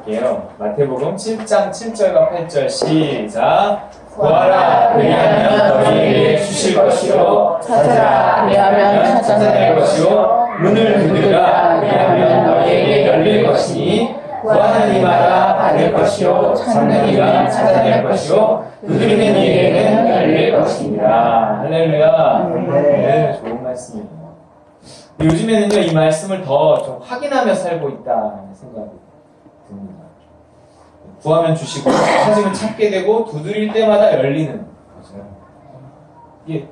읽어볼게요. 마태복음 7장 7절과 8절 시작. 구하라 그리하면 너희에게 주실 것이요 찾으라 그리하면 찾아낼 것이요 문을 두드리라 그리하면 너희에게 열릴 것이니 구하는 이마다 받을 것이요 찾는 이가 찾아낼 것이요 두드리는 이에게는 열릴 것입니다. 할렐루야. 네, 좋은 말씀입니다. 요즘에는요 이 말씀을 더 좀 확인하며 살고 있다는 생각이 듭니다. 구하면 주시고 찾으면 찾게 되고 두드릴 때마다 열리는 거죠. 이게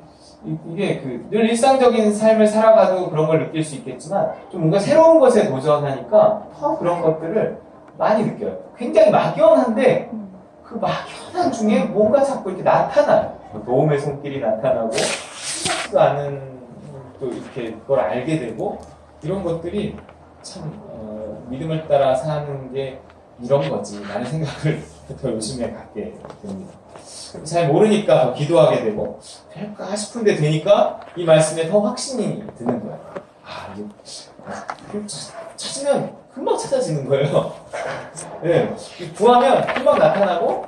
늘 일상적인 삶을 살아가도 그런 걸 느낄 수 있겠지만 좀 뭔가 새로운 것에 도전하니까 더 그런 것들을 많이 느껴요. 굉장히 막연한데 그 막연한 중에 뭔가 자꾸 이렇게 나타나요. 도움의 손길이 나타나고 생각지도 않은 또 이렇게 그걸 알게 되고 이런 것들이 참 믿음을 따라 사는 게 이런 거지 라는 생각을 더 요즘에 갖게 됩니다. 잘 모르니까 더 기도하게 되고 될까 싶은데 되니까 이 말씀에 더 확신이 드는 거예요. 이게 찾으면 금방 찾아지는 거예요. 네, 구하면 금방 나타나고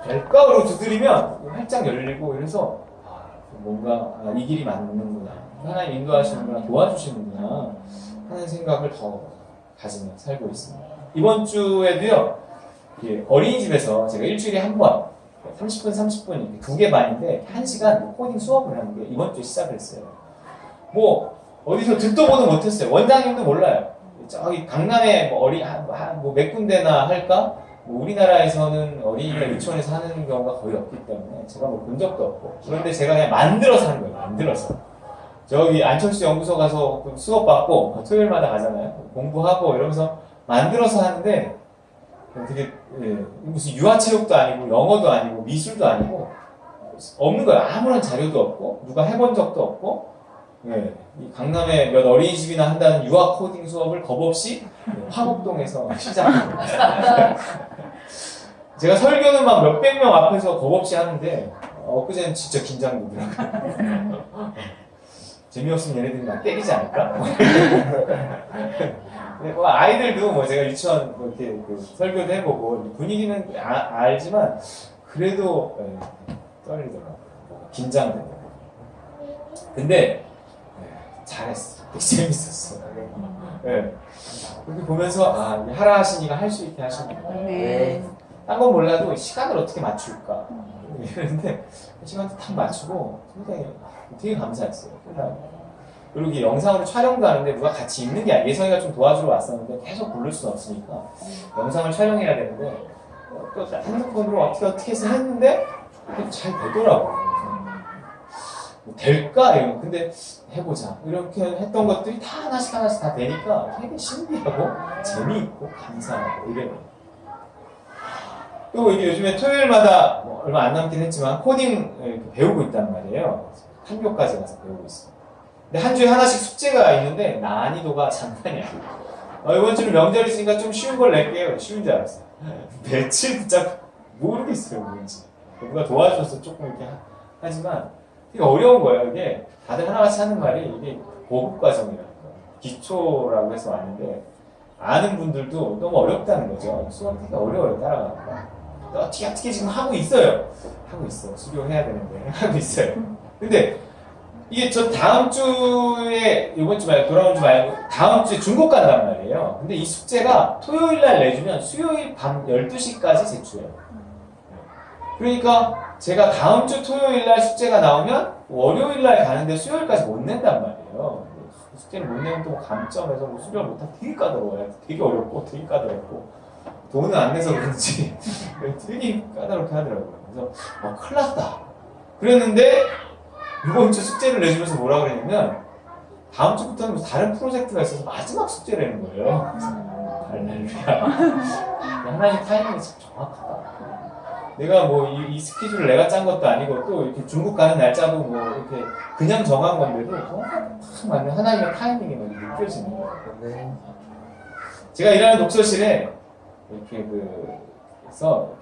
될까로 두드리면 활짝 열리고 이래서 뭔가 이 길이 맞는구나, 하나님 인도하시는구나, 도와주시는구나 하는 생각을 더 가지며 살고 있습니다. 이번 주에도요 어린이집에서 제가 일주일에 한 번 30분 30분 2개 반인데 1시간 코딩 수업을 하는 게 이번 주에 시작을 했어요. 뭐 어디서 듣도 보도 못했어요. 원장님도 몰라요. 저기 강남에 몇 군데나 할까? 우리나라에서는 어린이가 유치원에서 하는 경우가 거의 없기 때문에 제가 본 적도 없고, 그런데 제가 그냥 만들어서 하는 거예요. 만들어서 저기 안철수 연구소 가서 수업 받고 토요일마다 가잖아요. 공부하고 이러면서 만들어서 하는데 되게 무슨 유아체육도 아니고 영어도 아니고 미술도 아니고 없는 거예요. 아무런 자료도 없고 누가 해본 적도 없고, 이 강남에 몇 어린이집이나 한다는 유아 코딩 수업을 겁없이 화곡동에서 시작합니다. 제가 설교는 막 몇백 명 앞에서 겁없이 하는데 엊그제는 진짜 긴장되더라고요. 재미없으면 얘네들이 나 때리지 않을까? 아이들도 제가 유치원 이렇게 설교도 해보고 분위기는 알지만 그래도 떨리더라고요. 긴장되더라고요. 근데 잘했어. 되게 재밌었어. 그렇게 보면서 하라 하시니까 할 수 있게 하시는 딴 건 몰라도 시간을 어떻게 맞출까 이랬는데 시간도 딱 맞추고 되게 감사했어요. 그리고 이게 영상으로 촬영도 하는데 누가 같이 있는 게 아니에요. 예성이가 좀 도와주러 왔었는데 계속 부를 수는 없으니까 영상을 촬영해야 되는데 또 핸드폰으로 어떻게 해서 했는데 잘 되더라고요. 될까? 이런. 근데 해보자. 이렇게 했던 것들이 다 하나씩 다 되니까 되게 신기하고 재미있고 감사하고 이래요. 또 이게 요즘에 토요일마다 얼마 안 남긴 했지만 코딩 배우고 있단 말이에요. 한교까지 가서 배우고 있어요. 근데 한 주에 하나씩 숙제가 있는데 난이도가 장난이 아니에요. 이번 주는 명절이 있으니까 좀 쉬운 걸 낼게요. 쉬운 줄 알았어요. 며칠 붙잡고 모르겠어요. 뭔지. 누가 도와줘서 조금 이렇게 하지만 되게 어려운 거예요. 이게 다들 하나같이 하는 말이 이게 고급 과정이라는 거예요. 기초라고 해서 왔는데 아는 분들도 너무 어렵다는 거죠. 수업 되게 어려워요. 따라가기가. 어떻게 지금 하고 있어요. 수료해야 되는데 하고 있어요. 근데 이게 저 다음 주에 이번 주 말고 돌아온 주 말고 다음 주에 중국 간단 말이에요. 근데 이 숙제가 토요일 날 내주면 수요일 밤 12시까지 제출해요. 그러니까 제가 다음 주 토요일 날 숙제가 나오면 월요일 날 가는데 수요일까지 못 낸단 말이에요. 숙제를 못 내면 또 감점해서 수료를 못하면 되게 까다로워요. 되게 어렵고 되게 까다롭고 돈은 안 내서 그런지 되게 까다롭게 하더라고요. 그래서 큰일 났다. 그랬는데 이번 주 숙제를 내주면서 뭐라 그랬냐면 다음 주부터는 다른 프로젝트가 있어서 마지막 숙제를 내는 거예요. 할렐루야. 하나님 타이밍이 참 정확하다. 내가 이 스케줄을 내가 짠 것도 아니고 또 이렇게 중국 가는 날짜도 이렇게 그냥 정한 건데도 딱 맞는 하나님의 타이밍이 느껴지는 거예요. 제가 일하는 독서실에 이렇게 그래서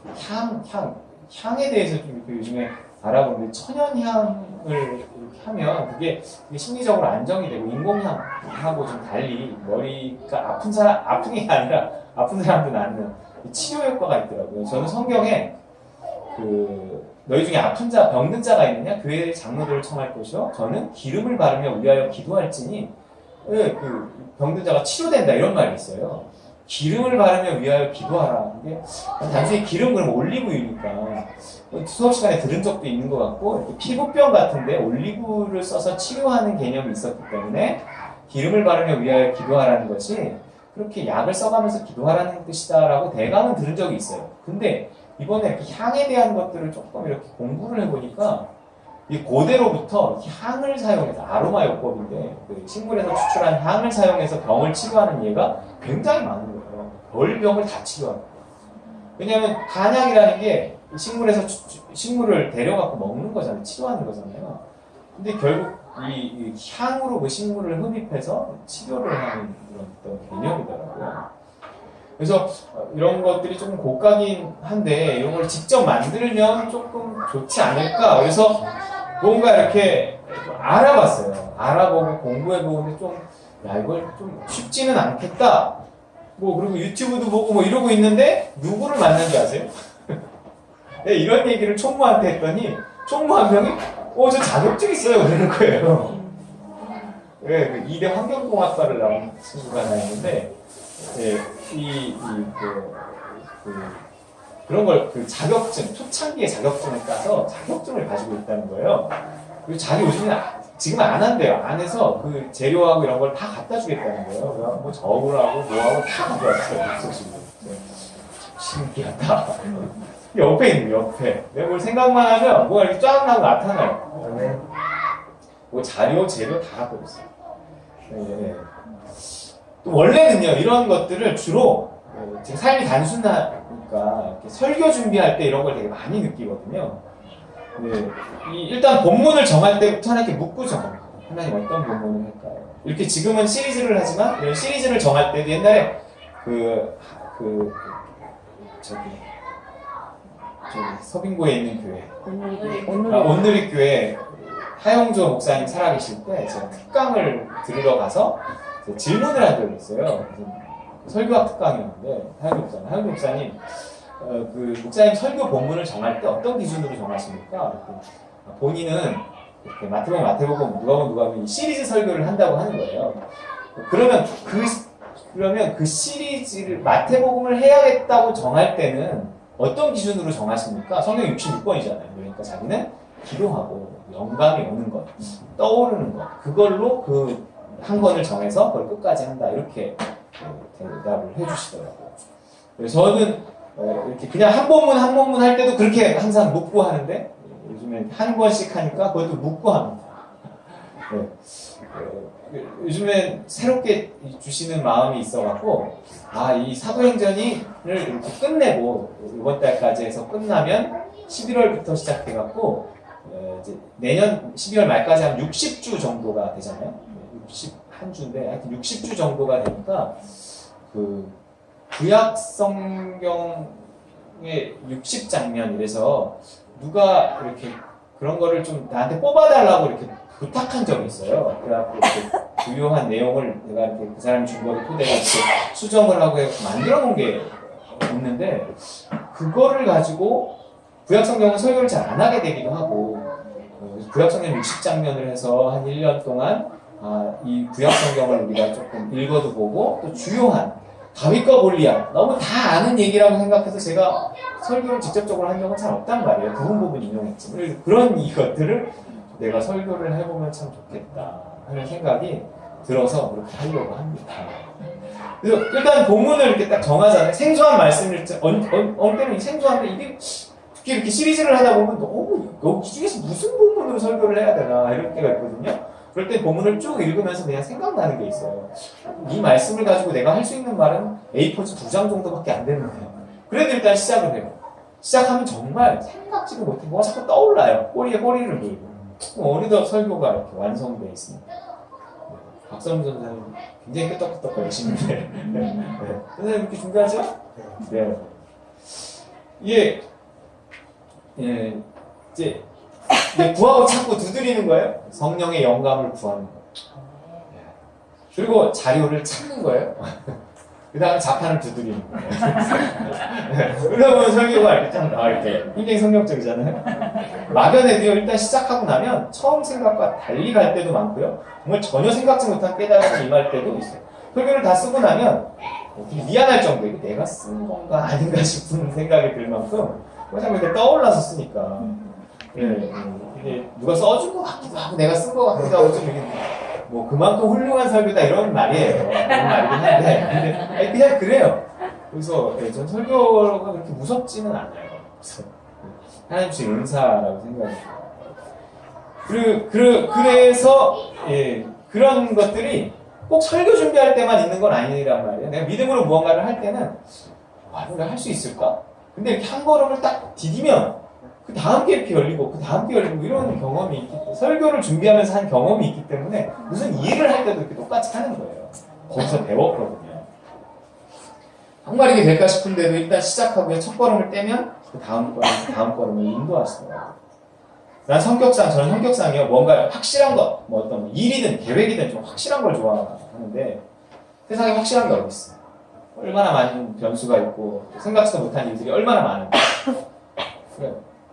향에 대해서 좀 이렇게 요즘에 알아보는데 천연향을 이렇게 하면 그게 심리적으로 안정이 되고 인공향하고 좀 달리 머리가 아픈 게 아니라 아픈 사람도 낫는 치료 효과가 있더라고요. 저는 성경에 너희 중에 아픈 자, 병든 자가 있느냐? 교회 장로들을 청할 것이요. 저는 기름을 바르며 위하여 기도할지니 그 병든 자가 치료된다 이런 말이 있어요. 기름을 바르며 위하여 기도하라. 이게 단순히 기름 그러면 올리브유니까 수업 시간에 들은 적도 있는 것 같고 피부병 같은데 올리브를 써서 치료하는 개념이 있었기 때문에 기름을 바르며 위하여 기도하라는 것이 그렇게 약을 써가면서 기도하라는 뜻이다라고 대강은 들은 적이 있어요. 근데 이번에 이렇게 향에 대한 것들을 조금 이렇게 공부를 해보니까 이 고대로부터 향을 사용해서 아로마 요법인데 그 식물에서 추출한 향을 사용해서 병을 치료하는 예가 굉장히 많은 거예요. 별병을 다 치료하는 거예요. 왜냐하면 한약이라는 게 식물에서 식물을 데려갖고 먹는 거잖아요. 치료하는 거잖아요. 근데 결국 이 향으로 그 식물을 흡입해서 치료를 하는 그런 어떤 개념이더라고요. 그래서 이런 것들이 조금 고가긴 한데 이런 걸 직접 만들면 조금 좋지 않을까. 그래서 뭔가 이렇게 알아봤어요. 알아보고 공부해보는데 이걸 좀 쉽지는 않겠다. 그리고 유튜브도 보고 이러고 있는데 누구를 만난지 아세요? 네, 이런 얘기를 총무한테 했더니 총무 한 명이 저 자격증 있어요 그러는 거예요. 네, 그 이대 환경공학과를 나온 친구가 하나 있는데 그런 걸 자격증, 초창기에 자격증을 따서 자격증을 가지고 있다는 거예요. 그리고 자기 요즘에 지금 안 한대요. 안 해서 그 재료하고 이런 걸 다 갖다 주겠다는 거예요. 뭐 저울하고 뭐하고 다 가져왔어요. 목소식으로. 신기하다. 옆에 있는 옆에. 내가 뭘 생각만 하면 뭐가 이렇게 쫙 나고 나타나요. 뭐 자료, 재료 다 갖고 있어요. 네. 또 원래는요, 이런 것들을 주로 제가 삶이 단순하니까 이렇게 설교 준비할 때 이런 걸 되게 많이 느끼거든요. 네. 일단 본문을 정할 때부터 하나님께 묻고 정합니다. 하나님 어떤 본문을 할까요? 이렇게 지금은 시리즈를 하지만 이런 시리즈를 정할 때도 옛날에 저기 서빙고에 있는 교회 온누리 교회 하영조 목사님 살아계실 때 제가 특강을 들으러 가서 질문을 한 적이 있어요. 설교학 특강이었는데 하영조 목사님 그 목사님 설교 본문을 정할 때 어떤 기준으로 정하십니까? 본인은 이렇게 마태복음, 누가복음 시리즈 설교를 한다고 하는 거예요. 그러면 그 시리즈를 마태복음을 해야겠다고 정할 때는 어떤 기준으로 정하십니까? 성경 66권이잖아요. 그러니까 자기는 기도하고 영감이 오는 것, 떠오르는 것, 그걸로 그 한 권을 정해서 그걸 끝까지 한다. 이렇게 대답을 해주시더라고요. 그래서 저는 이렇게 그냥 한 본문 할 때도 그렇게 항상 묵고 하는데 요즘엔 한 권씩 하니까 그것도 묵고 합니다. 요즘엔 새롭게 주시는 마음이 있어갖고 이 사도행전을 이렇게 끝내고 이번 달까지 해서 끝나면 11월부터 시작해갖고 이제 내년 12월 말까지 하면 60주 정도가 되잖아요. 61주인데 하여튼 60주 정도가 되니까 그 구약 성경의 60장면 이래서 누가 이렇게 그런 거를 좀 나한테 뽑아달라고 이렇게 부탁한 적이 있어요. 그래갖고 이렇게 주요한 내용을 내가 이렇게 그 사람이 준 거를 토대로 이렇게 수정을 하고 만들어 놓은 게 있는데 그거를 가지고 구약 성경은 설교를 잘 안 하게 되기도 하고 구약 성경 60장면을 해서 한 1년 동안 이 구약 성경을 우리가 조금 읽어도 보고 또 주요한 다윗과 골리앗 너무 다 아는 얘기라고 생각해서 제가 설교를 직접적으로 한 적은 잘 없단 말이에요. 부분 인용했지. 그래서 그런 이것들을 내가 설교를 해보면 참 좋겠다 하는 생각이 들어서 그렇게 하려고 합니다. 그래서 일단 본문을 이렇게 딱 정하잖아요. 생소한 말씀을 어느 때는 생소한데 이게 특히 이렇게 시리즈를 하다 보면 너무 이 중에서 무슨 본문으로 설교를 해야 되나 이럴 때가 있거든요. 그럴 때 본문을 쭉 읽으면서 그냥 생각나는 게 있어요. 이 말씀을 가지고 내가 할 수 있는 말은 A4 2장 정도밖에 안 되는 거예요. 그래도 일단 시작을 해요. 시작하면 정말 생각지도 못해 뭐가 자꾸 떠올라요. 꼬리에 꼬리를 물고. 어느덧 설교가 이렇게 완성되어 있습니다. 박선우 선생님 굉장히 끄떡끄떡 거리시는데 선생님 이렇게 준비하죠? 네. 이제 구하고 찾고 두드리는 거예요. 성령의 영감을 구하는 거예요. 그리고 자료를 찾는 거예요. 그 다음에 자판을 두드리는 거예요. 그러면 설교가 이렇게 딱 나와 이렇게 굉장히 성경적이잖아요. 막연해도요. 일단 시작하고 나면 처음 생각과 달리 갈 때도 많고요. 정말 전혀 생각지 못한 깨달음이 임할 때도 있어요. 설교를 다 쓰고 나면 되게 미안할 정도로 이거 내가 쓴 건가 아닌가 싶은 생각이 들 만큼 자꾸 이렇게 떠올라서 쓰니까 이게 누가 써준 것 같기도 하고 내가 쓴 것 같기도 하고 좀 이게 뭐 그만큼 훌륭한 설교다 이런 말이에요. 그런 말이긴 한데 근데 그냥 그래요. 그래서 전 설교가 그렇게 무섭지는 않아요. 그래서 하나님 주신 은사라고 생각해요. 그래서 그런 것들이 꼭 설교 준비할 때만 있는 건 아니란 말이에요. 내가 믿음으로 무언가를 할 때는 내가 할 수 있을까? 근데 이렇게 한 걸음을 딱 디디면 그 다음 게 이렇게 열리고 그 다음 게 열리고 이런 경험이 있기 때문에 설교를 준비하면서 한 경험이 있기 때문에 무슨 일을 할 때도 이렇게 똑같이 하는 거예요. 거기서 배웠거든요. 정말 이게 될까 싶은데도 일단 시작하고 첫 걸음을 떼면 그 다음 걸음을 인도하시더라고요. 저는 성격상이요. 뭔가 확실한 것, 뭐 어떤 일이든 계획이든 좀 확실한 걸 좋아하는데 세상에 확실한 게 어디 있어요? 얼마나 많은 변수가 있고 생각지도 못한 일들이 얼마나 많은데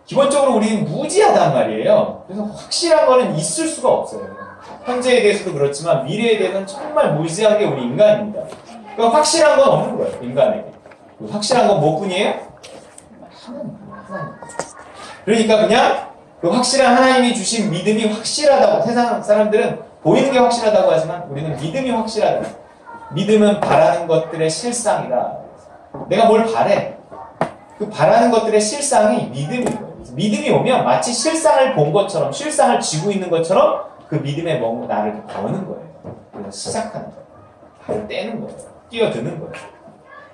기본적으로 우리는 무지하단 말이에요. 그래서 확실한 거는 있을 수가 없어요. 현재에 대해서도 그렇지만 미래에 대해서는 정말 무지한 게 우리 인간입니다. 그러니까 확실한 건 없는 거예요. 인간에게. 확실한 건 뭐뿐이에요? 하나님. 그러니까 그냥 그 확실한 하나님이 주신 믿음이 확실하다고 세상 사람들은 보이는 게 확실하다고 하지만 우리는 믿음이 확실하다. 믿음은 바라는 것들의 실상이다. 내가 뭘 바래? 그 바라는 것들의 실상이 믿음인 거예요. 믿음이 오면 마치 실상을 본 것처럼 실상을 쥐고 있는 것처럼 그 믿음의 뭔가 나를 거는 거예요. 그래서 시작하는 거예요. 발을 떼는 거예요. 뛰어드는 거예요.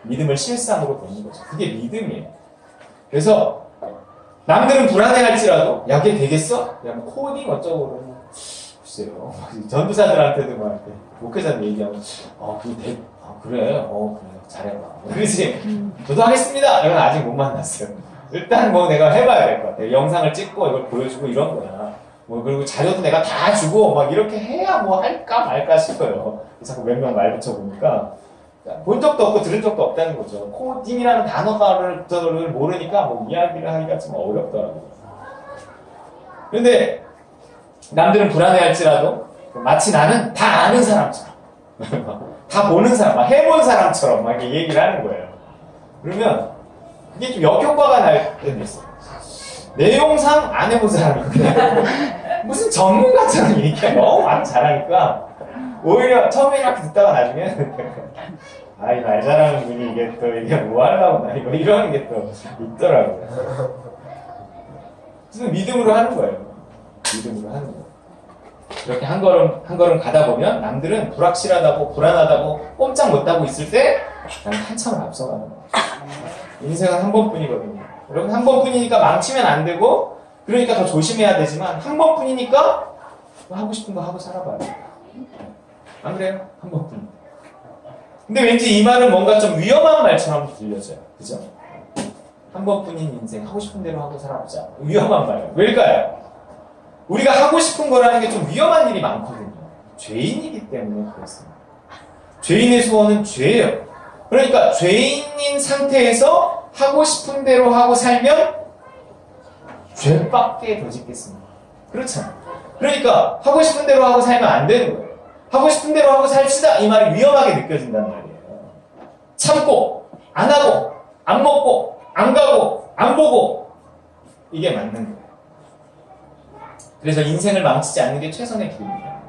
믿음을 실상으로 보는 거죠. 그게 믿음이에요. 그래서 남들은 불안해할지라도 야 그게 되겠어? 야 뭐 코딩 어쩌고 글쎄요. 전도사들한테도 막 이렇게 목회자들 얘기하면 그래 잘해봐. 그러지 저도 하겠습니다. 이건 아직 못 만났어요. 일단 뭐 내가 해봐야 될 것 같아요. 영상을 찍고 이걸 보여주고 이런 거야. 뭐 그리고 자료도 내가 다 주고 막 이렇게 해야 뭐 할까 말까 싶어요. 자꾸 몇 명 말 붙여보니까 본 적도 없고 들은 적도 없다는 거죠. 코딩이라는 단어를 모르니까 뭐 이야기를 하기가 좀 어렵더라고요. 그런데 남들은 불안해할지라도 마치 나는 다 아는 사람처럼 다 보는 사람, 막 해본 사람처럼 막 이렇게 얘기를 하는 거예요. 그러면 그게 좀 역효과가 날 때도 있어요. 내용상 안 해본 사람인데 무슨 전문가처럼 얘기가 너무 많이 잘하니까 오히려 처음에 이렇게 듣다가 나중에 이 말 잘하는 분이 이게 또 이게 뭐 하려고 나 이런 게 또 있더라고요. 그래서 믿음으로 하는 거예요. 믿음으로 하는 거예요. 이렇게 한 걸음 가다 보면 남들은 불확실하다고 불안하다고 꼼짝 못하고 있을 때 나는 한참을 앞서가는 거예요. 인생은 한 번뿐이거든요. 여러분 한 번뿐이니까 망치면 안 되고 그러니까 더 조심해야 되지만 한 번뿐이니까 하고 싶은 거 하고 살아봐요. 안 그래요? 한 번뿐. 근데 왠지 이 말은 뭔가 좀 위험한 말처럼 들려져요. 그죠? 한 번뿐인 인생 하고 싶은 대로 하고 살아보자. 위험한 말이에요. 왜일까요? 우리가 하고 싶은 거라는 게 좀 위험한 일이 많거든요. 죄인이기 때문에 그렇습니다. 죄인의 소원은 죄예요. 그러니까 죄인인 상태에서 하고 싶은 대로 하고 살면 죄밖에 더 짓겠습니다. 그렇잖아요. 그러니까 하고 싶은 대로 하고 살면 안 되는 거예요. 하고 싶은 대로 하고 살시다 이 말이 위험하게 느껴진단 말이에요. 참고 안 하고 안 먹고 안 가고 안 보고 이게 맞는 거예요. 그래서 인생을 망치지 않는 게 최선의 길입니다.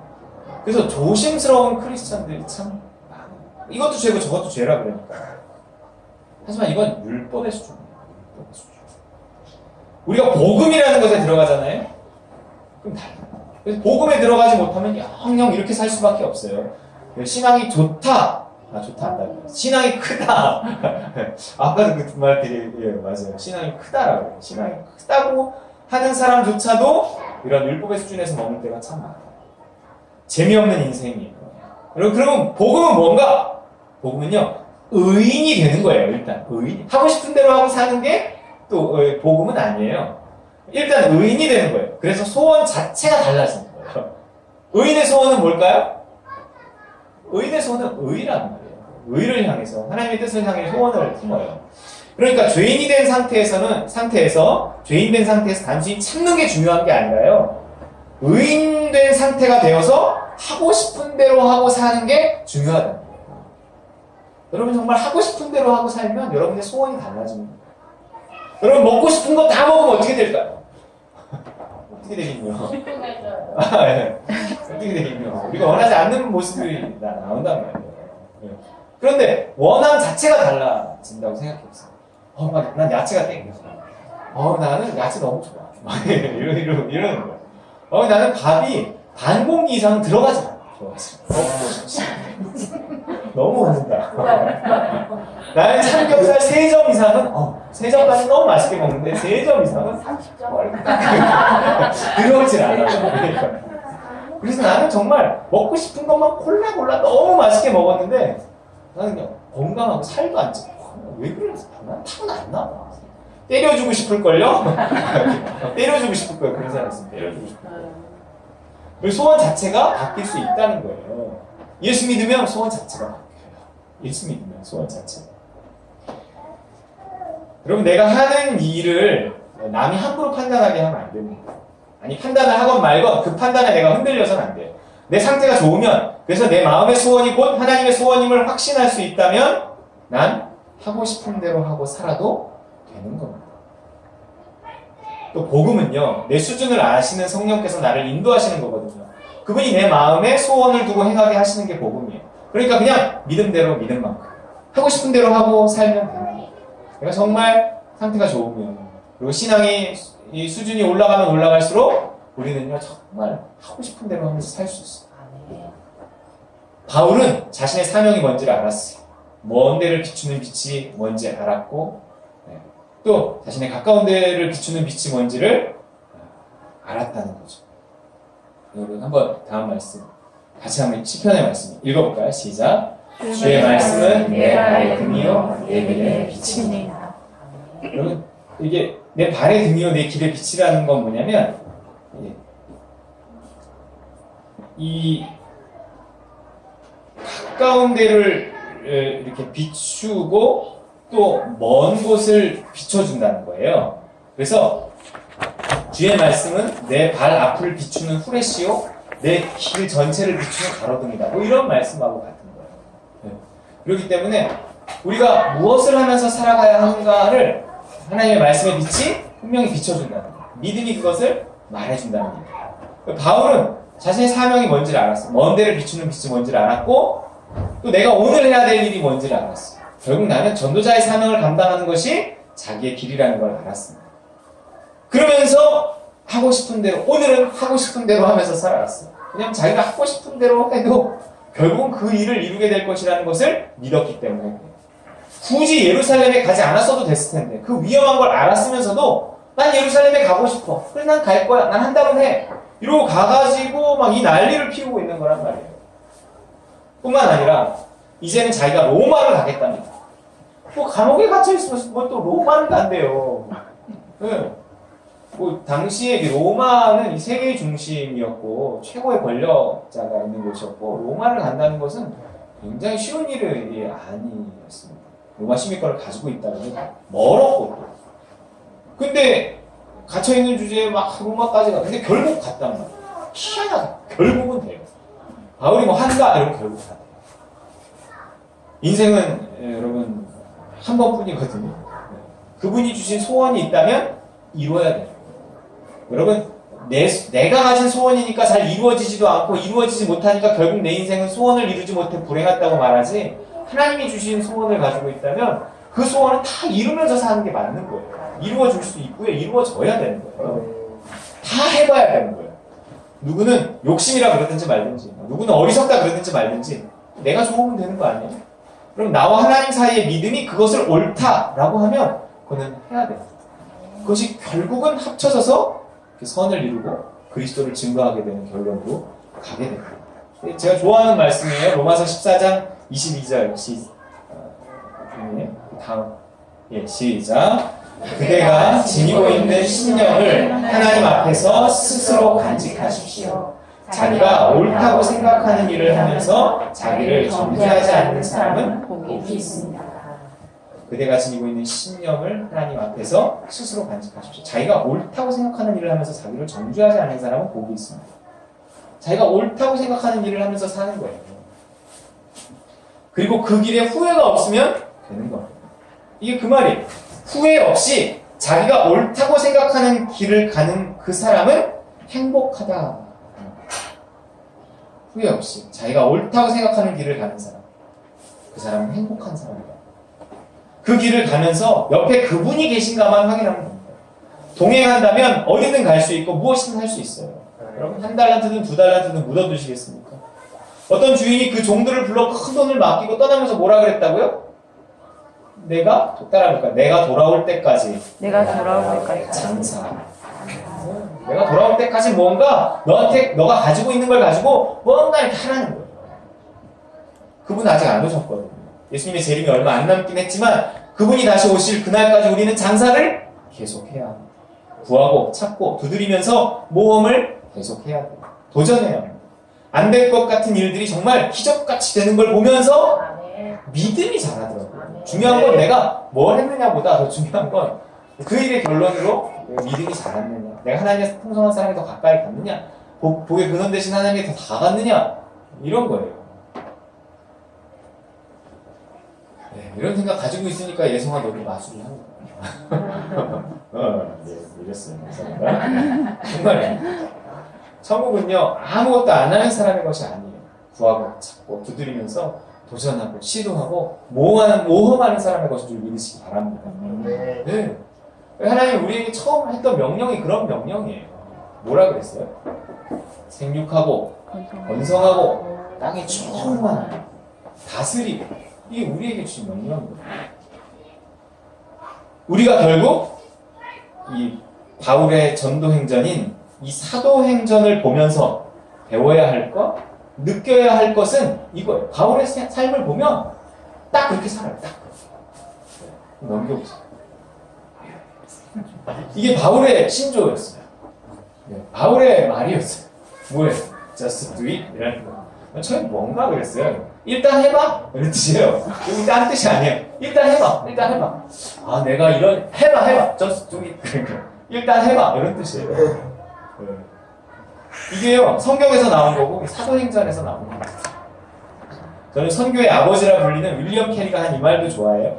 그래서 조심스러운 크리스천들이 참 많아요. 이것도 죄고 저것도 죄라 그러니까. 하지만 이건 율법의 수준이에요. 율법의 수준. 우리가 복음이라는 것에 들어가잖아요. 그럼 달라요. 그래서 복음에 들어가지 못하면 영영 이렇게 살 수밖에 없어요. 신앙이 좋다. 좋다 한다. 신앙이 크다. 아까도 그 말들이 맞아요. 신앙이 크다라고 해요. 신앙이 크다고 하는 사람조차도 이런 율법의 수준에서 머물 때가 참 많아요. 재미없는 인생이에요. 그러면 복음은 뭔가? 복음은요 의인이 되는 거예요. 일단 의인 하고 싶은 대로 하고 사는 게 또 복음은 아니에요. 일단 의인이 되는 거예요. 그래서 소원 자체가 달라지는 거예요. 의인의 소원은 뭘까요? 의인의 소원은 의라는 말이에요. 의를 향해서 하나님의 뜻을 향해 소원을 품어요. 그러니까 죄인이 된 상태에서 단순히 참는 게 중요한 게 아니라요. 의인된 상태가 되어서 하고 싶은 대로 하고 사는 게 중요하다는 거예요. 여러분 정말 하고 싶은 대로 하고 살면 여러분의 소원이 달라집니다. 여러분 먹고 싶은 거 다 먹으면 어떻게 될까요? 어떻게 되겠냐? 어떻게 되겠냐? 우리가 원하지 않는 모습이 나온단 말이에요. 그런데 원함 자체가 달라진다고 생각해보세요. 난 야채가 땡겨. 나는 야채 너무 좋아. 이러는 거야. 나는 밥이 반 공기 이상 들어가지 않아. 너무 먹는다. 나는 삼겹살 3점 이상은 3점까지 너무 맛있게 먹는데 3점 이상은 30점 들어오질 않아. 그래서 나는 정말 먹고 싶은 것만 골라 너무 맛있게 먹었는데 나는 그냥 건강하고 살도 안 찌고 왜 그랬어? 난 타고났나 봐. 때려주고 싶을걸요? 때려주고 싶을걸요. 그런 사람 있으면 때려주고 싶을걸요. 소원 자체가 바뀔 수 있다는 거예요. 예수 믿으면 소원 자체가 바뀌어요. 예수 믿으면 소원 자체가. 여러분 내가 하는 일을 남이 함부로 판단하게 하면 안 됩니다. 아니 판단을 하건 말건 그 판단에 내가 흔들려서는 안 돼요. 내 상태가 좋으면 그래서 내 마음의 소원이 곧 하나님의 소원임을 확신할 수 있다면 난 하고 싶은 대로 하고 살아도 되는 겁니다. 또 복음은요. 내 수준을 아시는 성령께서 나를 인도하시는 거거든요. 그분이 내 마음에 소원을 두고 행하게 하시는 게 복음이에요. 그러니까 그냥 믿음대로 믿음 만큼 하고 싶은 대로 하고 살면 돼요. 내가 정말 상태가 좋으면 그리고 신앙이 이 수준이 올라가면 올라갈수록 우리는요 정말 하고 싶은 대로 하면서 살 수 있어요. 바울은 자신의 사명이 뭔지를 알았어요. 먼 데를 비추는 빛이 뭔지 알았고 또 자신의 가까운 데를 비추는 빛이 뭔지를 알았다는 거죠. 여러분 한번 다음 말씀 같이 한번 시편의 말씀 읽어볼까요? 시작. 주의 말씀은 내 발의 등이요 내 길의 빛이니라. 여러분 이게 내 발의 등이요 내 길의 빛이라는 건 뭐냐면 이 가까운 데를 이렇게 비추고 또 먼 곳을 비춰준다는 거예요. 그래서 주의 말씀은 내 발 앞을 비추는 후레시요 내 길 전체를 비추는 가로등이다. 뭐 이런 말씀하고 같은 거예요. 그렇기 때문에 우리가 무엇을 하면서 살아가야 하는가를 하나님의 말씀의 빛이 분명히 비춰준다는 거예요. 믿음이 그것을 말해준다는 거예요. 바울은 자신의 사명이 뭔지를 알았어요. 먼 데를 비추는 빛이 뭔지를 알았고 또 내가 오늘 해야 될 일이 뭔지를 알았어요. 결국 나는 전도자의 사명을 감당하는 것이 자기의 길이라는 걸 알았습니다. 그러면서 하고 싶은 대로 오늘은 하고 싶은 대로 하면서 살아갔어요. 왜냐하면 자기가 하고 싶은 대로 해도 결국은 그 일을 이루게 될 것이라는 것을 믿었기 때문에 굳이 예루살렘에 가지 않았어도 됐을 텐데 그 위험한 걸 알았으면서도 난 예루살렘에 가고 싶어. 그래서 난 갈 거야. 난 한다면 해. 이러고 가가지고 막 이 난리를 피우고 있는 거란 말이에요. 뿐만 아니라 이제는 자기가 로마를 가겠답니다. 뭐 감옥에 갇혀있으면 뭐 또 로마를 간대요. 네. 뭐 당시에 로마는 이 세계의 중심이었고 최고의 권력자가 있는 곳이었고 로마를 간다는 것은 굉장히 쉬운 일이 아니었습니다. 로마 시민권을 가지고 있다는 건 멀었고 또. 근데 갇혀있는 주제에 막 로마까지 가. 근데 결국 갔단 말이에요. 희한하다. 결국은 돼요. 바울이 뭐 한다 이러면 결국 다 돼요. 인생은 여러분 한 번뿐이거든요. 그분이 주신 소원이 있다면 이루어야 돼요. 여러분 내가 가진 소원이니까 잘 이루어지지도 않고 이루어지지 못하니까 결국 내 인생은 소원을 이루지 못해 불행했다고 말하지 하나님이 주신 소원을 가지고 있다면 그 소원은 다 이루면서 사는 게 맞는 거예요. 이루어질 수 있고요. 이루어져야 되는 거예요. 다 해봐야 되는 거예요. 누구는 욕심이라 그러든지 말든지 누구는 어리석다 그러든지 말든지 내가 좋으면 되는 거 아니에요? 그럼 나와 하나님 사이의 믿음이 그것을 옳다라고 하면 그거는 해야 돼요. 그것이 결국은 합쳐져서 선을 이루고 그리스도를 증거하게 되는 결론으로 가게 됩니다. 제가 좋아하는 말씀이에요. 로마서 14장 22절 다음 시작. 그대가 지니고 있는 신령을 하나님 앞에서 스스로 간직하십시오. 자기가 옳다고 생각하는 일을 하면서 자기를 정죄하지 않는 사람은 복이 있습니다. 그대가 지니고 있는 신념을 하나님 앞에서 스스로 간직하십시오. 자기가 옳다고 생각하는 일을 하면서 자기를 정죄하지 않는 사람은 복이 있습니다. 자기가 옳다고 생각하는 일을 하면서 사는 거예요. 그리고 그 길에 후회가 없으면 되는 거예요. 이게 그 말이에요. 후회 없이 자기가 옳다고 생각하는 길을 가는 그 사람은 행복하다. 후회 없이 자기가 옳다고 생각하는 길을 가는 사람, 그 사람은 행복한 사람이다. 그 길을 가면서 옆에 그분이 계신가만 확인하면 됩니다. 동행한다면 어디든 갈 수 있고 무엇이든 할 수 있어요. 여러분 1달란트든 2달란트든 묻어두시겠습니까? 어떤 주인이 그 종들을 불러 큰 돈을 맡기고 떠나면서 뭐라 그랬다고요? 내가 돌아올 때까지 장사. 내가 돌아올 때까지 뭔가 너가 가지고 있는 걸 가지고 뭔가 이렇게 하라는 거예요. 그분 아직 안 오셨거든요. 예수님의 재림이 얼마 안 남긴 했지만 그분이 다시 오실 그날까지 우리는 장사를 계속해야 합니다. 구하고 찾고 두드리면서 모험을 계속해야 돼요. 도전해야 합니다. 안 될 것 같은 일들이 정말 기적같이 되는 걸 보면서 믿음이 자라더라고요. 중요한 건 내가 뭘 했느냐보다 더 중요한 건 그 일의 결론으로 믿음이 자랐느냐, 내가 하나님의 풍성한 사랑에 더 가까이 갔느냐, 복의 근원 되신 하나님께 더 다가갔느냐, 이런 거예요. 네, 이런 생각 가지고 있으니까 예성아 너도 마술을 한 거야. 네, 이랬어요. 감사합니다. 정말이에요. 천국은요, 아무것도 안 하는 사람의 것이 아니에요. 구하고 찾고 두드리면서 도전하고 시도하고 모험하는 사람의 것인 줄 믿으시기 바랍니다. 네. 하나님 우리에게 처음 했던 명령이 그런 명령이에요. 뭐라 그랬어요? 생육하고 번성하고 땅에 충만하고 다스리고, 이게 우리에게 주신 명령입니다. 우리가 결국 이 바울의 전도행전인 이 사도행전을 보면서 배워야 할 것, 느껴야 할 것은 이거예요. 바울의 삶을 보면 딱 그렇게 살아요. 딱 넘겨보세요. 이게 바울의 신조였어요. 네, 바울의 말이었어요. 뭐예요? Just do it. 이라는 거. 처음에 뭔가 그랬어요. 일단 해봐. 이런 뜻이에요. 이거 딴 뜻이 아니에요. 일단 해봐. 아, 내가 이런 해봐. Just do it. 그러니까 일단 해봐. 이런 뜻이에요. 네. 이게요, 성경에서 나온 거고 사도행전에서 나온 거예요. 저는 선교의 아버지라 불리는 윌리엄 캐리가 한 이 말도 좋아해요.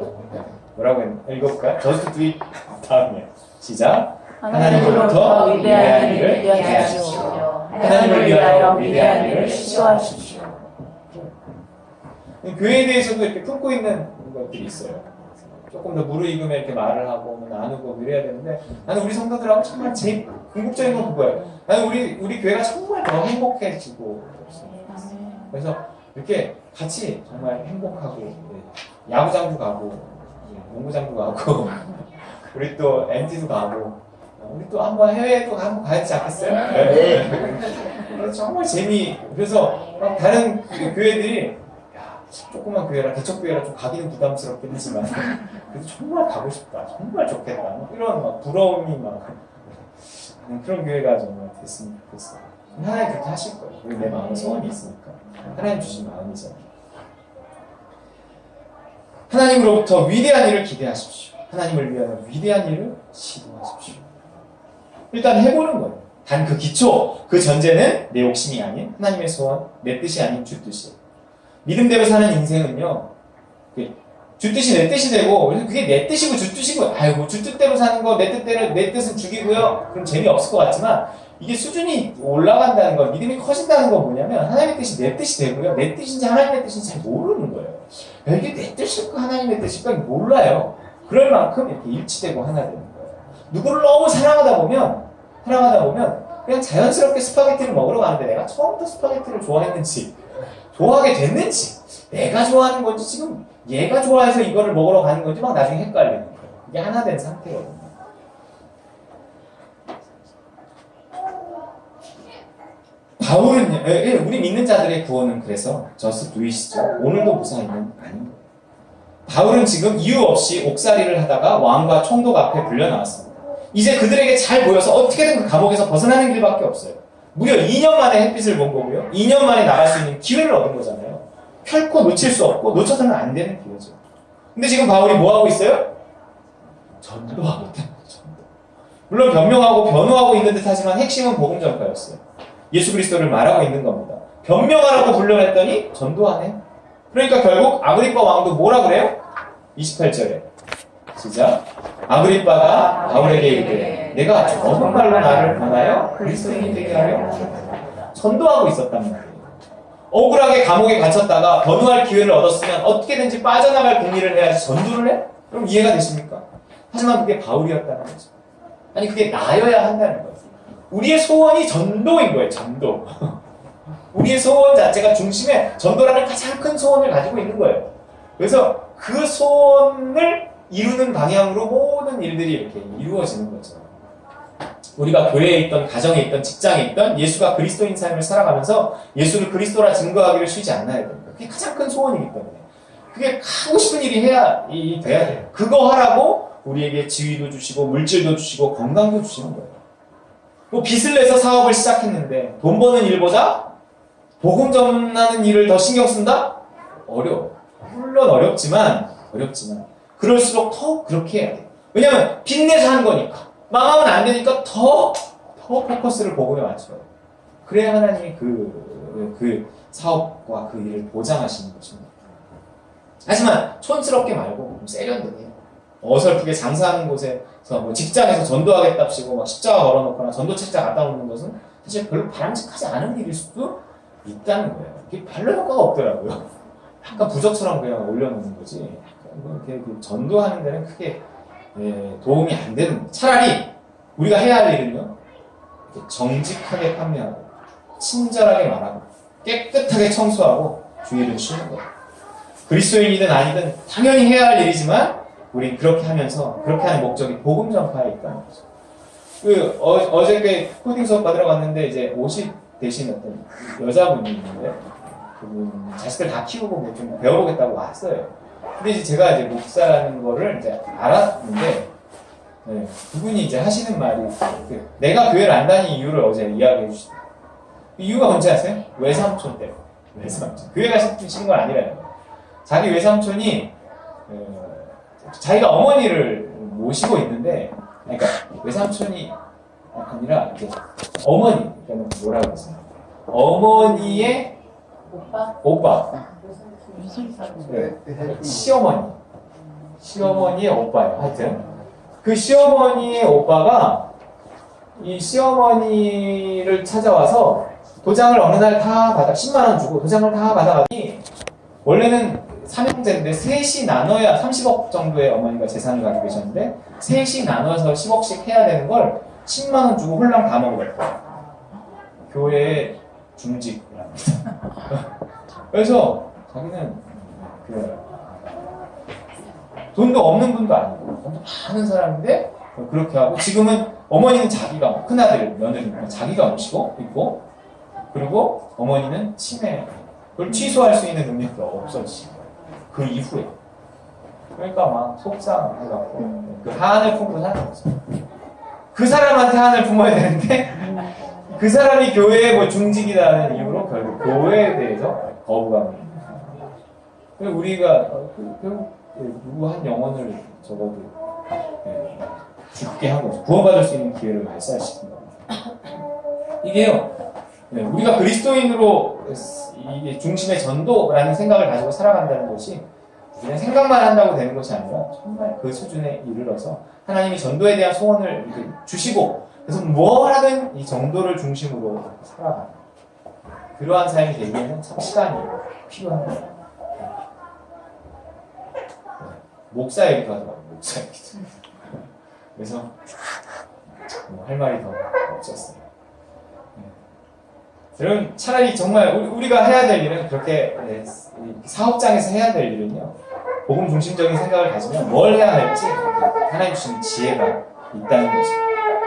뭐라고 읽어볼까요? Just do it. 다음에 시작. 하나님으로부터 위대한 일을 기대하십시오. 하나님을 위하여 위대한 일을 시도하십시오. 교회에 대해서도 이렇게 품고 있는 것들이 있어요. 조금 더 무르익으면 이렇게 말을 하고 나누고 이래야 되는데, 나는 우리 성도들하고 정말 제일 궁극적인 건 그거예요. 나는 우리 교회가 정말 더 행복해지고 있습니다. 그래서 이렇게 같이 정말 행복하고, 야구장도 가고, 농구장도 가고, 우리 또 MT도 가고, 우리 또 한번 해외에도 한번 가야 되지 않겠어요? 네. 정말 그래서 다른 교회들이 조그만 교회라, 개척교회라 좀 가기는 부담스럽긴 하지만 그래도 정말 가고 싶다, 정말 좋겠다, 이런 부러움이 그런 교회가 정말 됐으면 좋겠어요. 하나님 그렇게 하실 거예요. 내 마음에 소원이 있으니까. 하나님 주신 마음이잖아요. 하나님으로부터 위대한 일을 기대하십시오. 하나님을 위하여 위대한 일을 시도하십시오. 일단 해보는 거예요. 단 그 기초, 그 전제는 내 욕심이 아닌 하나님의 소원, 내 뜻이 아닌 주 뜻이에요. 믿음대로 사는 인생은요, 주 뜻이 내 뜻이 되고, 그게 내 뜻이고 주 뜻이고, 아이고 주 뜻대로 사는 거, 내 뜻은 죽이고요. 그럼 재미없을 것 같지만, 이게 수준이 올라간다는 거, 믿음이 커진다는 건 뭐냐면, 하나님의 뜻이 내 뜻이 되고요. 내 뜻인지 하나님의 뜻인지 잘 모르는 거예요. 이게 내 뜻일까 하나님의 뜻일까 몰라요. 그럴 만큼 이렇게 일치되고 하나 되는 거예요. 누구를 너무 사랑하다 보면 그냥 자연스럽게 스파게티를 먹으러 가는데, 내가 처음부터 스파게티를 좋아했는지 좋아하게 됐는지, 내가 좋아하는 건지 지금 얘가 좋아해서 이거를 먹으러 가는 건지 막 나중에 헷갈리는 거예요. 이게 하나 된 상태거든요. 바울은, 우리 믿는 자들의 구원은 그래서 just do it이죠. 오늘도 무사히는 아닙니다. 바울은 지금 이유 없이 옥살이를 하다가 왕과 총독 앞에 불려 나왔습니다. 이제 그들에게 잘 보여서 어떻게든 그 감옥에서 벗어나는 길밖에 없어요. 무려 2년 만에 햇빛을 본 거고요. 2년 만에 나갈 수 있는 기회를 얻은 거잖아요. 결코 놓칠 수 없고 놓쳐서는 안 되는 기회죠. 근데 지금 바울이 뭐 하고 있어요? 전도하고 있다는 거죠. 물론 변명하고 변호하고 있는 듯 하지만 핵심은 복음 전파였어요. 예수 그리스도를 말하고 있는 겁니다. 변명하라고 불러냈더니 전도하네. 그러니까 결국 아그리빠 왕도 뭐라 그래요? 28절에 시작. 아그리빠가 바울에게 이르되 내가 적은 말로 나를 권하여 그리스도인이 되게 하려 전도하고 있었단 말이에요. 억울하게 감옥에 갇혔다가 변호할 기회를 얻었으면 어떻게든지 빠져나갈 공리를 해야지 전도를 해? 그럼 이해가 되십니까? 하지만 그게 바울이었다는 거죠. 아니 그게 나여야 한다는 거예요. 우리의 소원이 전도인 거예요. 전도. 우리의 소원 자체가 중심에 전도라는 가장 큰 소원을 가지고 있는 거예요. 그래서 그 소원을 이루는 방향으로 모든 일들이 이렇게 이루어지는 거죠. 우리가 교회에 있던, 가정에 있던, 직장에 있던 예수가 그리스도인 삶을 살아가면서 예수를 그리스도라 증거하기를 쉬지 않아야 됩니다. 그게 가장 큰 소원이기 때문에. 그게 하고 싶은 일이 돼야 돼요. 그거 하라고 우리에게 지위도 주시고 물질도 주시고 건강도 주시는 거예요. 뭐 빚을 내서 사업을 시작했는데 돈 버는 일보다 복음 전하는 일을 더 신경 쓴다? 어려워. 물론 어렵지만 그럴수록 더 그렇게 해야 돼. 왜냐면 빚내서 하는 거니까. 망하면 안 되니까 더 포커스를 복음에 맞춰요. 그래야 하나님이 그 사업과 그 일을 보장하시는 것입니다. 하지만 촌스럽게 말고 좀 세련되게 어설프게 장사하는 곳에서 뭐 직장에서 전도하겠답시고 막 십자가 걸어놓거나 전도 책자 갖다 놓는 것은 사실 별로 바람직하지 않은 일일 수도 있다는 거예요. 이게 별로 효과가 없더라고요. 약간 부적처럼 그냥 올려놓는 거지. 이렇게 전도하는 데는 크게 도움이 안 되는 거예요. 차라리 우리가 해야 할 일은요, 정직하게 판매하고, 친절하게 말하고, 깨끗하게 청소하고, 주의를 쉬는 거예요. 그리스도인이든 아니든 당연히 해야 할 일이지만, 우린 그렇게 하면서, 그렇게 하는 목적이 복음 전파에 있다는 거죠. 어저께 코딩 수업 받으러 갔는데, 이제 50 대신 어떤 여자분이 있는데, 그분 자식들 다 키우고 뭐 좀 배워보겠다고 왔어요. 근데 이제 제가 이제 목사라는 거를 이제 알았는데, 그분이 이제 하시는 말이, 내가 교회를 안 다니는 이유를 어제 이야기해 주시더라고요. 이유가 뭔지 아세요? 외삼촌 때문에. 외삼촌. 교회 가시는 건 아니라요. 자기 외삼촌이, 자기가 어머니를 모시고 있는데, 그러니까 외삼촌이 아니라, 이제 어머니, 그러니까 뭐라고 했어요? 어머니의 오빠. 시어머니의 오빠예요. 하여튼 그 시어머니의 오빠가 이 시어머니를 찾아와서 도장을 어느 날 다 받아 10만 원 주고 도장을 다 받아가니 원래는 삼형제인데 셋이 나눠야 30억 정도의 어머니가 재산을 가지고 계셨는데 셋이 나눠서 10억씩 해야 되는 걸 10만 원 주고 홀랑 다 먹어버렸어요. 교회의 중직이랍니다. 그래서 자기는 돈도 없는 분도 아니고 돈도 많은 사람인데 그렇게 하고 지금은 어머니는 자기가 큰아들 며느리니까 자기가 모시고 있고 그리고 어머니는 치매 그걸 취소할 수 있는 능력도 없어지고 그 이후에 그러니까 막 속상해갖고 그 한을 품고 사는 거죠. 그 사람한테 한을 품어야 되는데 그 사람이 교회의 뭐 중직이라는 이유로 결국 교회에 대해서 거부감이 우리가 결국 누구 한 영혼을 적어도 죽게 하고 구원받을 수 있는 기회를 발산시킨 겁니다. 이게요, 우리가 그리스도인으로 이게 중심의 전도라는 생각을 가지고 살아간다는 것이 그냥 생각만 한다고 되는 것이 아니라 정말 그 수준에 이르러서 하나님이 전도에 대한 소원을 주시고 그래서 뭘 하든 이 정도를 중심으로 살아가는 그러한 삶이 되기에는 참 시간이 필요합니다. 목사 얘기도 하더라고요. 목사 얘기도. 그래서 뭐 할 말이 더 없었어요. 여러분 차라리 정말 우리가 해야 될 일은 그렇게 사업장에서 해야 될 일은요. 복음 중심적인 생각을 가지면 뭘 해야 할지 하나님 주신 지혜가 있다는 거죠.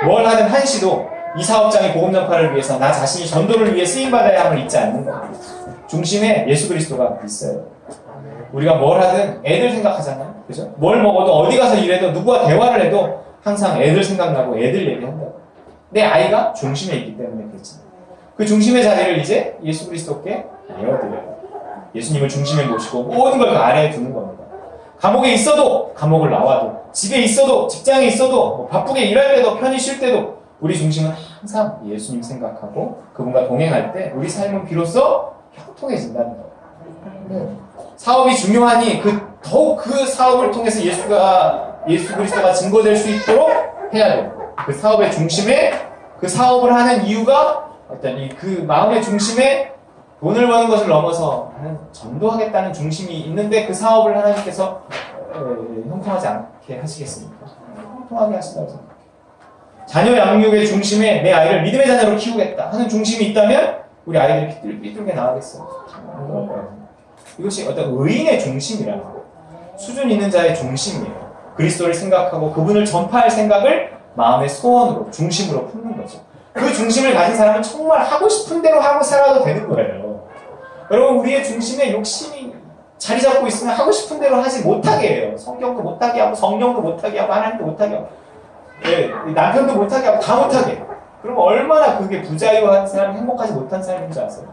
뭘 하든 한시도 이 사업장의 복음 전파를 위해서 나 자신이 전도를 위해 쓰임받아야 함을 잊지 않는 거예요. 중심에 예수 그리스도가 있어요. 우리가 뭘 하든 애들 생각하잖아요. 그죠? 뭘 먹어도 어디 가서 일해도 누구와 대화를 해도 항상 애들 생각나고 애들 얘기한다고. 내 아이가 중심에 있기 때문에 그렇지. 그 중심의 자리를 이제 예수 그리스도께 내어드려요. 예수님을 중심에 모시고 모든 걸 그 아래에 두는 겁니다. 감옥에 있어도, 감옥을 나와도, 집에 있어도, 직장에 있어도, 뭐 바쁘게 일할 때도, 편히 쉴 때도 우리 중심은 항상 예수님 생각하고 그분과 동행할 때 우리 삶은 비로소 형통해진다는 거예요. 네. 사업이 중요하니 더욱 그 사업을 통해서 예수 그리스도가 증거될 수 있도록 해야 돼요. 그 사업의 중심에 그 사업을 하는 이유가 어떤 그 마음의 중심에 돈을 버는 것을 넘어서 나는 전도하겠다는 중심이 있는데 그 사업을 하나님께서 형통하지 않게 하시겠습니까? 형통하게 하신다고 생각해요. 자녀 양육의 중심에 내 아이를 믿음의 자녀로 키우겠다 하는 중심이 있다면 우리 아이들이 삐뚤게 나가겠어요. 이것이 어떤 의인의 중심이라는 거예요. 수준 있는 자의 중심이에요. 그리스도를 생각하고 그분을 전파할 생각을 마음의 소원으로, 중심으로 품는 거죠. 그 중심을 가진 사람은 정말 하고 싶은 대로 하고 살아도 되는 거예요. 여러분, 우리의 중심에 욕심이 자리 잡고 있으면 하고 싶은 대로 하지 못하게 해요. 성경도 못하게 하고, 성령도 못하게 하고, 하나님도 못하게 하고, 남편도 못하게 하고, 다 못하게 해요. 그럼 얼마나 그게 부자유한 사람이 행복하지 못한 삶인 줄 아세요?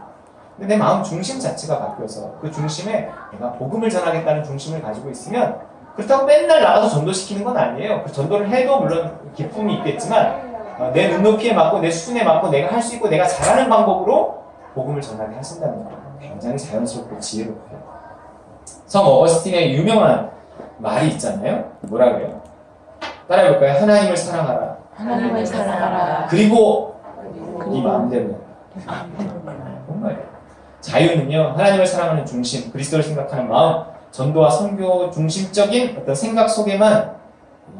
근데 내 마음 중심 자체가 바뀌어서 그 중심에 내가 복음을 전하겠다는 중심을 가지고 있으면 그렇다고 맨날 나가서 전도시키는 건 아니에요. 그 전도를 해도 물론 기쁨이 있겠지만 내 눈높이에 맞고 내 수준에 맞고 내가 할 수 있고 내가 잘하는 방법으로 복음을 전하게 하신다는 거예요. 굉장히 자연스럽고 지혜롭고요. 성 어거스틴의 유명한 말이 있잖아요. 뭐라 그래요? 따라해볼까요? 하나님을 사랑하라. 하나님을 사랑하라. 그리고 네 마음대로. 정말 자유는요, 하나님을 사랑하는 중심, 그리스도를 생각하는 마음, 전도와 선교 중심적인 어떤 생각 속에만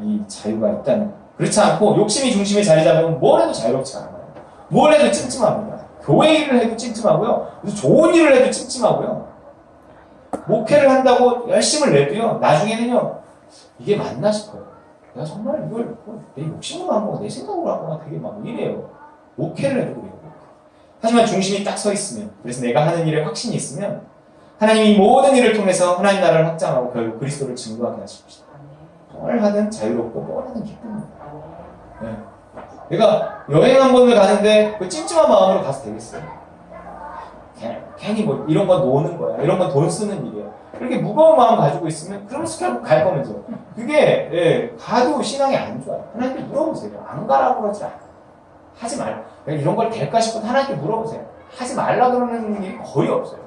이 자유가 있다는 거예요. 그렇지 않고 욕심이 중심에 자리 잡으면 뭘 해도 자유롭지 않아요. 뭘 해도 찜찜합니다. 교회 일을 해도 찜찜하고요. 무슨 좋은 일을 해도 찜찜하고요. 목회를 한다고 열심을 내도요. 나중에는요. 이게 맞나 싶어요. 내가 정말 이걸 내 욕심으로 한 거가 내 생각으로 한 거가 되게 막 이래요. 목회를 해도 그래요. 하지만 중심이 딱 서 있으면, 그래서 내가 하는 일에 확신이 있으면 하나님이 모든 일을 통해서 하나님 나라를 확장하고 결국 그리스도를 증거하게 하실 것이다. 뭘 하든 자유롭고 뭘 하든 기쁩니다. 네. 내가 여행 한 번을 가는데 그 찜찜한 마음으로 가서 되겠어요? 괜히 뭐 이런 건 노는 거야. 이런 건 돈 쓰는 일이야. 그렇게 무거운 마음 가지고 있으면 그러면서 결국 갈 거면서. 그게 가도 신앙이 안 좋아요. 하나님께 물어보세요. 안 가라고 그러지 않아요. 하지 말라. 내가 이런 걸 될까 싶어도 하나님께 물어보세요. 하지 말라 그러는 일이 거의 없어요.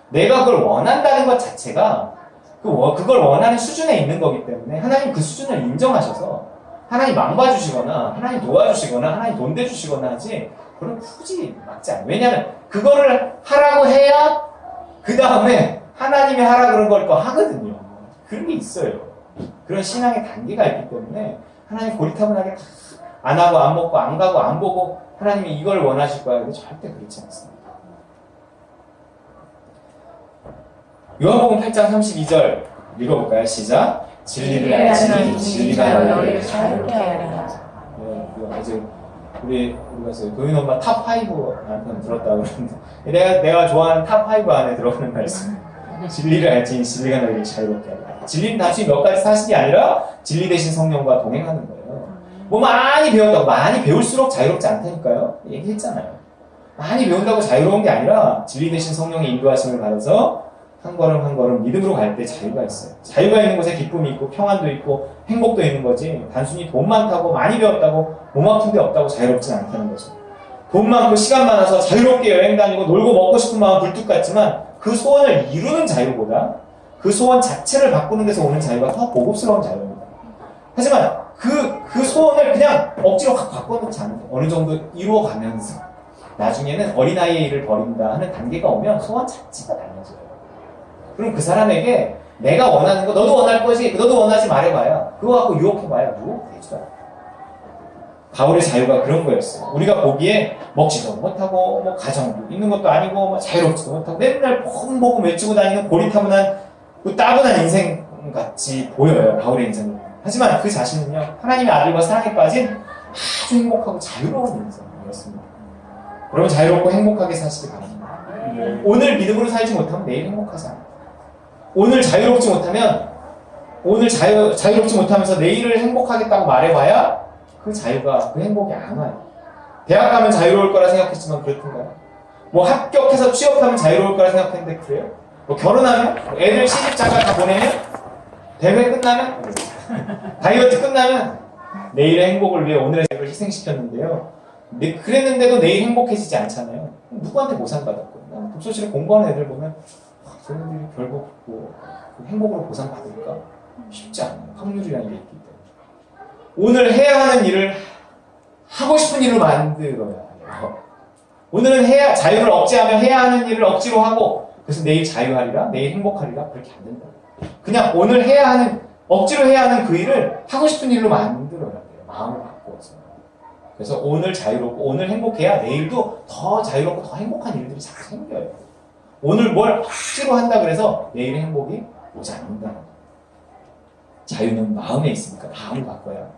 내가 그걸 원한다는 것 자체가 그걸 원하는 수준에 있는 거기 때문에 하나님 그 수준을 인정하셔서 하나님 망봐주시거나 하나님 도와주시거나 하나님 돈 대주시거나 하지 그건 굳이 맞지 않아요. 왜냐하면 그거를 하라고 해야 그 다음에 하나님이 하라 그런 걸 또 하거든요. 그런 게 있어요. 그런 신앙의 단계가 있기 때문에 하나님 고리타분하게 안 하고 안 먹고 안 가고 안 보고 하나님이 이걸 원하실 거야. 근데 절대 그렇지 않습니다. 요한복음 8장 32절 읽어볼까요? 시작. 진리를 알지니 진리가 너희를 자유롭게 하리라. 어제 우리가 도윤 엄마 탑 5 남편 들었다고 그러는데 내가 좋아하는 탑 5 안에 들어오는 말씀. 진리를 알지니 진리가 너희를 자유롭게 하리라. 진리는 단순히 몇 가지 사실이 아니라 진리 대신 성령과 동행하는 거예요. 뭐 많이 배웠다고 많이 배울수록 자유롭지 않다니까요. 얘기했잖아요. 많이 배운다고 자유로운 게 아니라 진리 대신 성령의 인도하심을 받아서 한 걸음 한 걸음 믿음으로 갈 때 자유가 있어요. 자유가 있는 곳에 기쁨이 있고 평안도 있고 행복도 있는 거지 단순히 돈 많다고 많이 배웠다고 몸 아픈 데 없다고 자유롭지 않다는 거죠. 돈 많고 시간 많아서 자유롭게 여행 다니고 놀고 먹고 싶은 마음 불뚝 같지만 그 소원을 이루는 자유보다 그 소원 자체를 바꾸는 데서 오는 자유가 더 고급스러운 자유입니다. 하지만 그 소원을 그냥 억지로 확 바꿔놓지 않는다. 어느 정도 이루어가면서 나중에는 어린아이의 일을 버린다 하는 단계가 오면 소원 자체가 달라져요. 그럼 그 사람에게 내가 원하는 거 너도 원할 거지 너도 원하지 말해봐야 그거 갖고 유혹해봐야 되지도 않아. 바울의 자유가 그런 거였어요. 우리가 보기에 먹지도 못하고 뭐 가정도 있는 것도 아니고 뭐 자유롭지도 못하고 맨날 펑보고 외치고 다니는 고리타분한 그 따분한 인생같이 보여요. 바울의 인생은. 하지만 그 자신은요 하나님의 아들과 사랑에 빠진 아주 행복하고 자유로운 인생이었습니다. 여러분 자유롭고 행복하게 사시기 바랍니다. 오늘 믿음으로 살지 못하면 내일 행복하지 않아요. 오늘 자유롭지 못하면 오늘 자유롭지 못하면서 내일을 행복하겠다고 말해봐야 그 자유가 그 행복이 안 와요. 대학 가면 자유로울 거라 생각했지만 그렇던가요? 뭐 합격해서 취업하면 자유로울 거라 생각했는데 그래요? 뭐 결혼하면? 애들 시집장가 다 보내면? 대회 끝나면? 다이어트 끝나면? 내일의 행복을 위해 오늘의 삶을 희생시켰는데요. 그랬는데도 내일 행복해지지 않잖아요. 누구한테 보상받았거든요. 독서실에 공부하는 애들 보면 쟤네들이 결국 뭐 행복으로 보상받을까? 쉽지 않아요. 확률이라는 게 있기 때문에. 오늘 해야 하는 일을 하고 싶은 일로 만들어야 해요. 오늘은 자유를 억제하며 해야 하는 일을 억지로 하고 그래서 내일 자유하리라, 내일 행복하리라 그렇게 안 된다. 그냥 오늘 억지로 해야 하는 그 일을 하고 싶은 일로 만들어야 돼요. 마음을 바꿔서. 그래서 오늘 자유롭고 오늘 행복해야 내일도 더 자유롭고 더 행복한 일들이 자꾸 생겨요. 오늘 뭘 억지로 한다 그래서 내일의 행복이 오지 않는다는 거예요. 자유는 마음에 있으니까 마음을 바꿔야 합니다.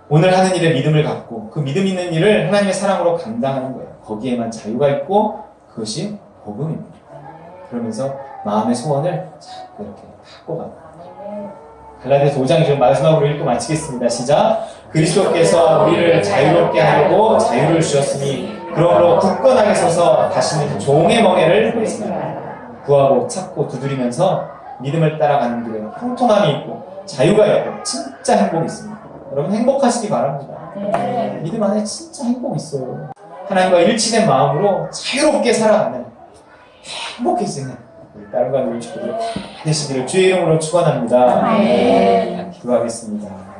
오늘 하는 일에 믿음을 갖고 그 믿음 있는 일을 하나님의 사랑으로 감당하는 거예요. 거기에만 자유가 있고 그것이 복음입니다. 그러면서 마음의 소원을 자꾸 이렇게 갖고 갑니다. 갈라디아서 5장 좀 마지막으로 읽고 마치겠습니다. 시작. 그리스도께서 우리를 자유롭게 하려고 자유를 주셨으니 그러므로 굳건하게 서서 다시는 종의 멍에를 버리시나 구하고 찾고 두드리면서 믿음을 따라가는 길에 형통함이 있고 자유가 있고 진짜 행복이 있습니다. 여러분 행복하시기 바랍니다. 믿음 안에 진짜 행복이 있어요. 하나님과 일치된 마음으로 자유롭게 살아가는 행복해지는 우리 딸과 우리 친구들 되시기를 주의 이름으로 축원합니다. 기도하겠습니다.